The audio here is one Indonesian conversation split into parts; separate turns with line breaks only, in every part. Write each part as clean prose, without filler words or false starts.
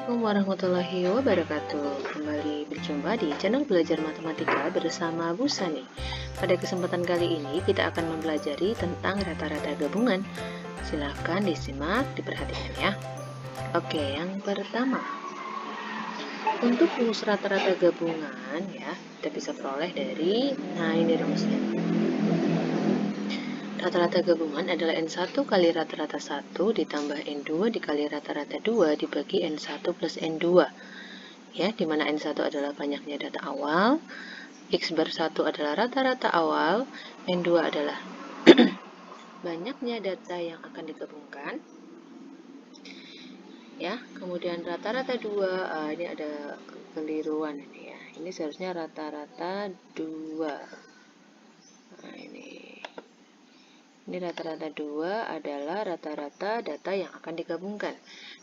Assalamualaikum warahmatullahi wabarakatuh. Kembali berjumpa di channel Belajar Matematika bersama Bu Sani. Pada kesempatan kali ini kita akan mempelajari tentang rata-rata gabungan. Silahkan disimak, diperhatikan ya. Oke, yang pertama. Untuk rumus rata-rata gabungan ya, kita bisa peroleh dari, nah ini rumusnya. Rata-rata gabungan adalah N1 kali rata-rata 1 ditambah N2 dikali rata-rata 2 dibagi N1 plus N2. Ya, di mana N1 adalah banyaknya data awal, X bar 1 adalah rata-rata awal, N2 adalah banyaknya data yang akan digabungkan. Ya, kemudian rata-rata 2, ini ada kekeliruan ini ya. Ini seharusnya rata-rata 2. Nah, ini rata-rata 2 adalah rata-rata data yang akan digabungkan.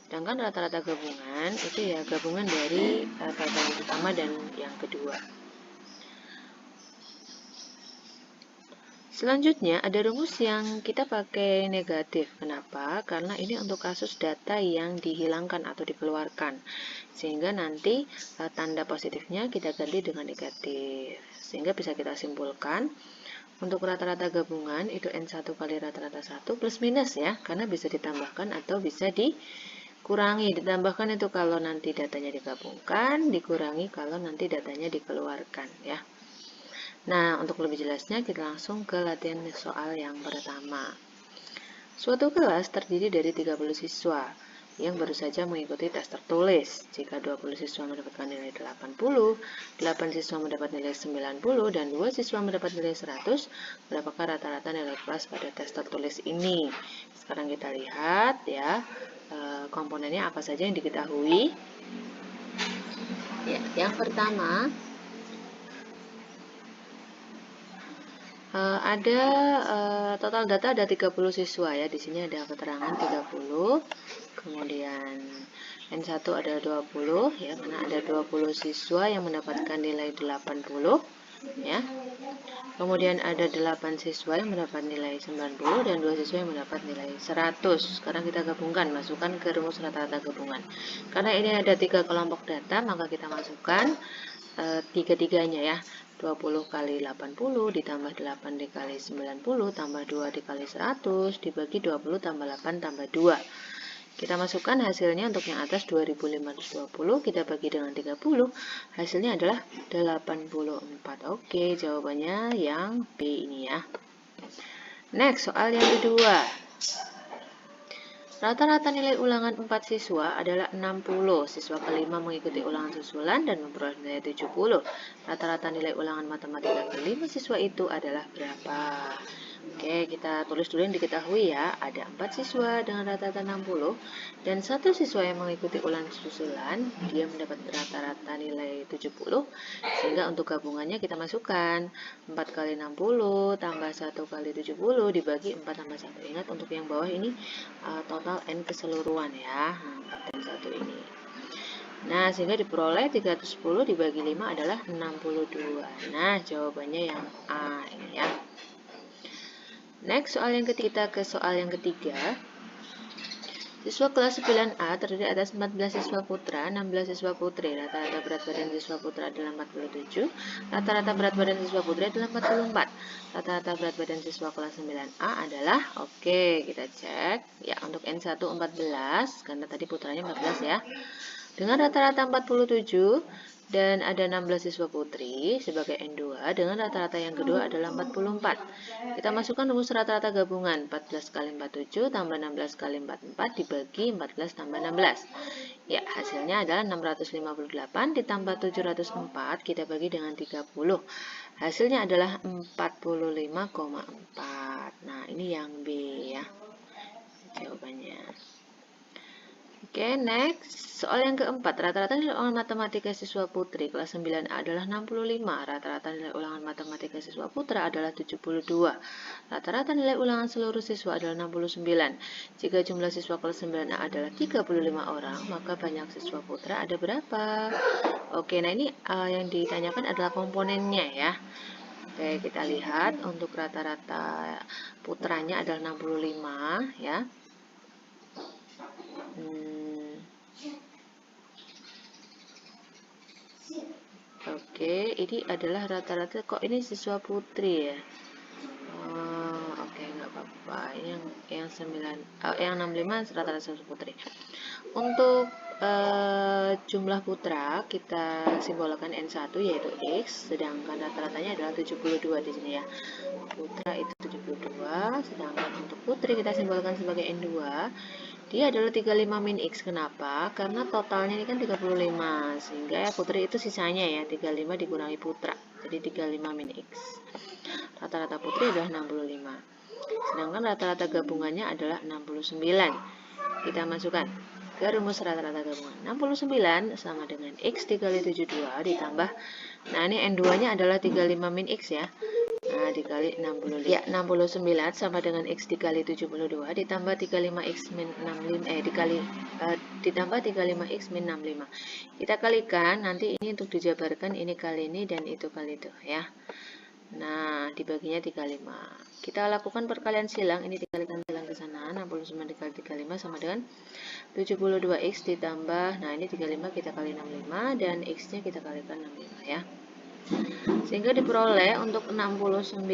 Sedangkan rata-rata gabungan itu ya gabungan dari data yang pertama dan yang kedua. Selanjutnya ada rumus yang kita pakai negatif. Kenapa? Karena ini untuk kasus data yang dihilangkan atau dikeluarkan. Sehingga nanti tanda positifnya kita ganti dengan negatif. Sehingga bisa kita simpulkan untuk rata-rata gabungan itu N1 kali rata-rata 1 plus minus ya. Karena bisa ditambahkan atau bisa dikurangi. Ditambahkan itu kalau nanti datanya digabungkan, dikurangi kalau nanti datanya dikeluarkan ya. Nah, untuk lebih jelasnya kita langsung ke latihan soal yang pertama. Suatu kelas terdiri dari 30 siswa yang baru saja mengikuti tes tertulis. Jika 20 siswa mendapatkan nilai 80, 8 siswa mendapat nilai 90, dan 2 siswa mendapat nilai 100, berapakah rata-rata nilai kelas pada tes tertulis ini? Sekarang kita lihat ya, komponennya apa saja yang diketahui. Ya, yang pertama, ada total data ada 30 siswa ya. Di sini ada keterangan 30. Kemudian N1 ada 20 ya, karena ada 20 siswa yang mendapatkan nilai 80 ya. Kemudian ada 8 siswa yang mendapat nilai 90 dan 2 siswa yang mendapat nilai 100. Sekarang kita gabungkan, masukkan ke rumus rata-rata gabungan. Karena ini ada 3 kelompok data, maka kita masukkan tiga-tiganya ya. 20 kali 80 ditambah 8 dikali 90 tambah 2 dikali 100 dibagi 20 tambah 8 tambah 2. Kita masukkan hasilnya untuk yang atas 2520, kita bagi dengan 30, hasilnya adalah 84. Oke, jawabannya yang B ini ya. Next, soal yang kedua. Rata-rata nilai ulangan 4 siswa adalah 60. Siswa kelima mengikuti ulangan susulan dan memperoleh nilai 70. Rata-rata nilai ulangan matematika kelima siswa itu adalah berapa? Oke, kita tulis dulu yang diketahui ya. Ada 4 siswa dengan rata-rata 60 dan 1 siswa yang mengikuti ulangan susulan, dia mendapat rata-rata nilai 70. Sehingga untuk gabungannya kita masukkan 4 kali 60 tambah 1 kali 70 dibagi 4 tambah 1. Ingat untuk yang bawah ini total N keseluruhan ya. 4 dan 1 ini. Nah, sehingga diperoleh 310 dibagi 5 adalah 62. Nah, jawabannya yang A ini ya. Next, soal yang ketiga ke soal yang ketiga. Siswa kelas 9A terdiri atas 14 siswa putra, 16 siswa putri. Rata-rata berat badan siswa putra adalah 47, rata-rata berat badan siswa putri adalah 44. Rata-rata berat badan siswa kelas 9A adalah, oke, kita cek. Ya, untuk N1 14, karena tadi putranya 14 ya. Dengan rata-rata 47 dan ada 16 siswa putri sebagai N2 dengan rata-rata yang kedua adalah 44. Kita masukkan rumus rata-rata gabungan 14 kali 47 tambah 16 kali 44 dibagi 14 tambah 16. Ya, hasilnya adalah 658 ditambah 704 kita bagi dengan 30. Hasilnya adalah 45,4. Nah, ini yang B ya. Jawabannya. Oke, next. Soal yang keempat, rata-rata nilai ulangan matematika siswa putri kelas 9A adalah 65. Rata-rata nilai ulangan matematika siswa putra adalah 72. Rata-rata nilai ulangan seluruh siswa adalah 69. Jika jumlah siswa kelas 9A adalah 35 orang, maka banyak siswa putra ada berapa? Oke, nah ini yang ditanyakan adalah komponennya ya. Oke, kita lihat untuk rata-rata putranya adalah 65 ya. Oke, ini adalah rata-rata, kok ini siswa putri ya. Oke, nggak apa-apa. Yang 65 rata-rata siswa putri. Untuk jumlah putra kita simbolkan N1 yaitu X, sedangkan rata-ratanya adalah 72 di sini ya. Putra itu 72, sedangkan untuk putri kita simbolkan sebagai N2. Dia adalah 35 min X. Kenapa? Karena totalnya ini kan 35, sehingga ya putri itu sisanya ya 35 dikurangi putra, jadi 35 min X. Rata-rata putri adalah 65, sedangkan rata-rata gabungannya adalah 69. Kita masukkan ke rumus rata-rata gabungan. 69 sama dengan X dikali 72 ditambah, nah ini N2 nya adalah 35 min X ya. Nah, dikali 65. Ya, 69 sama dengan X dikali 72 ditambah 35X min 65 ditambah 35X min 65. Kita kalikan, nanti ini untuk dijabarkan, ini kali ini dan itu kali itu ya. Nah, dibaginya 35. Kita lakukan perkalian silang, ini dikalikan silang ke sana, 69 dikali 35 sama dengan 72X ditambah, nah ini 35 kita kali 65 dan X-nya kita kalikan 65 ya. Sehingga diperoleh untuk 69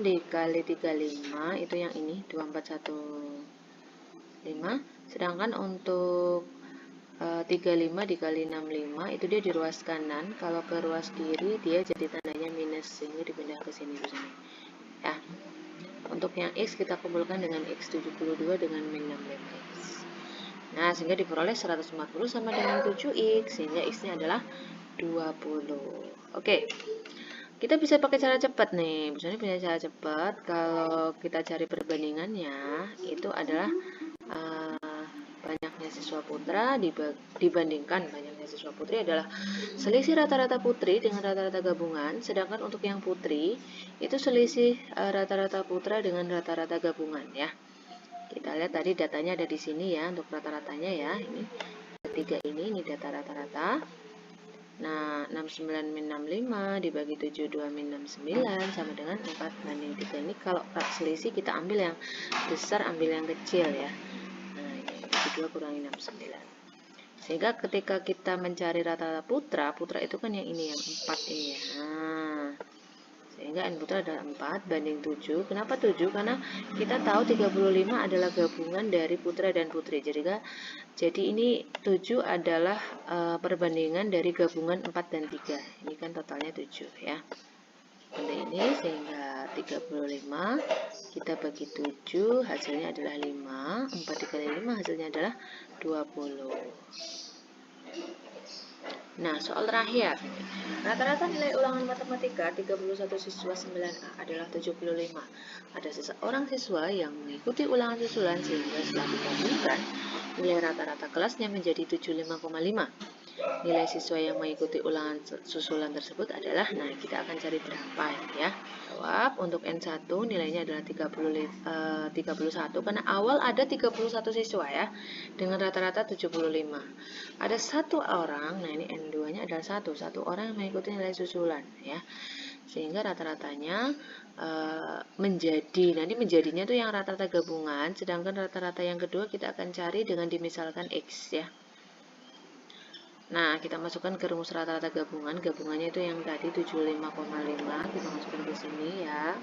dikali 35 itu yang ini 2415, sedangkan untuk 35 dikali 65 itu dia di ruas kanan, kalau ke ruas kiri dia jadi tandanya minus, sehingga dipindah ke sini ya. Untuk yang X kita kumpulkan dengan X 72 dengan min 65X. Nah, sehingga diperoleh 140 sama dengan 7X, sehingga X-nya adalah 20. Oke, kita bisa pakai cara cepat nih. Misalnya punya cara cepat, kalau kita cari perbandingannya itu adalah banyaknya siswa putra dibandingkan banyaknya siswa putri adalah selisih rata-rata putri dengan rata-rata gabungan, sedangkan untuk yang putri itu selisih rata-rata putra dengan rata-rata gabungan ya. Kita lihat tadi datanya ada di sini ya, untuk rata-ratanya ya. Ini ketiga ini data rata-rata. Nah, 69 min 65 dibagi 72 min 69 sama dengan 4 banding 3. Ini kalau selisih kita ambil yang besar, ambil yang kecil ya. Nah, ini 72 kurangi 69. Sehingga ketika kita mencari rata-rata putra, putra itu kan yang ini, yang 4 ini ya. Nah, sehingga N putra adalah 4 banding 7. Kenapa 7? Karena kita tahu 35 adalah gabungan dari putra dan putri. Jadi ini 7 adalah perbandingan dari gabungan 4 dan 3. Ini kan totalnya 7 ya. Seperti ini, sehingga 35 kita bagi 7 hasilnya adalah 5. 4 dikali 5 hasilnya adalah 20. Nah, soal terakhir. Rata-rata nilai ulangan matematika 31 siswa 9A adalah 75. Ada seseorang siswa yang mengikuti ulangan susulan, sehingga setelah digabungkan nilai rata-rata kelasnya menjadi 75,5. Nilai siswa yang mengikuti ulangan susulan tersebut adalah, nah kita akan cari berapa ya. Jawab, untuk N1 nilainya adalah 31 karena awal ada 31 siswa ya, dengan rata-rata 75. Ada satu orang, nah ini N2 nya adalah satu orang yang mengikuti nilai susulan ya, sehingga rata-ratanya menjadi, nah ini menjadinya tuh yang rata-rata gabungan, sedangkan rata-rata yang kedua kita akan cari dengan dimisalkan X ya. Nah, kita masukkan ke rumus rata-rata gabungan. Gabungannya itu yang tadi 75,5. Kita masukkan ke sini ya.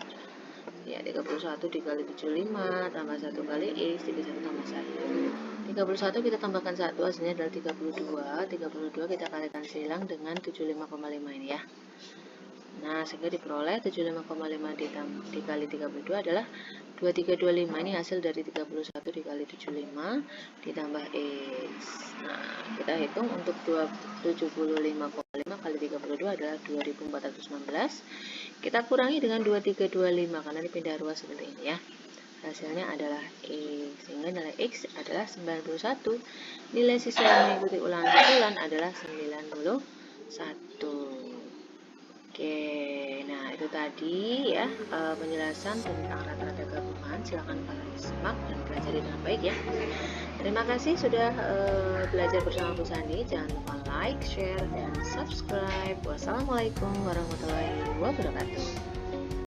Ya, 31 dikali 75 tambah 1 kali X, 31 tambah 1. 31 kita tambahkan 1, hasilnya adalah 32. 32 kita kalikan silang dengan 75,5 ini ya. Nah, sehingga diperoleh 75,5 dikali 32 adalah 2325. Ini hasil dari 31 dikali 75 ditambah X. Nah, kita hitung untuk 75,5 kali 32 adalah 2416. Kita kurangi dengan 2325 karena dipindah ruas seperti ini ya. Hasilnya adalah X, sehingga nilai X adalah 91. Nilai siswa yang mengikuti ulangan susulan adalah 91. Oke, nah itu tadi ya penjelasan tentang rata-rata gabungan. Silakan kalian simak dan pelajari dengan baik ya. Terima kasih sudah belajar bersama Bu Sandi. Jangan lupa like, share, dan subscribe. Wassalamualaikum warahmatullahi wabarakatuh.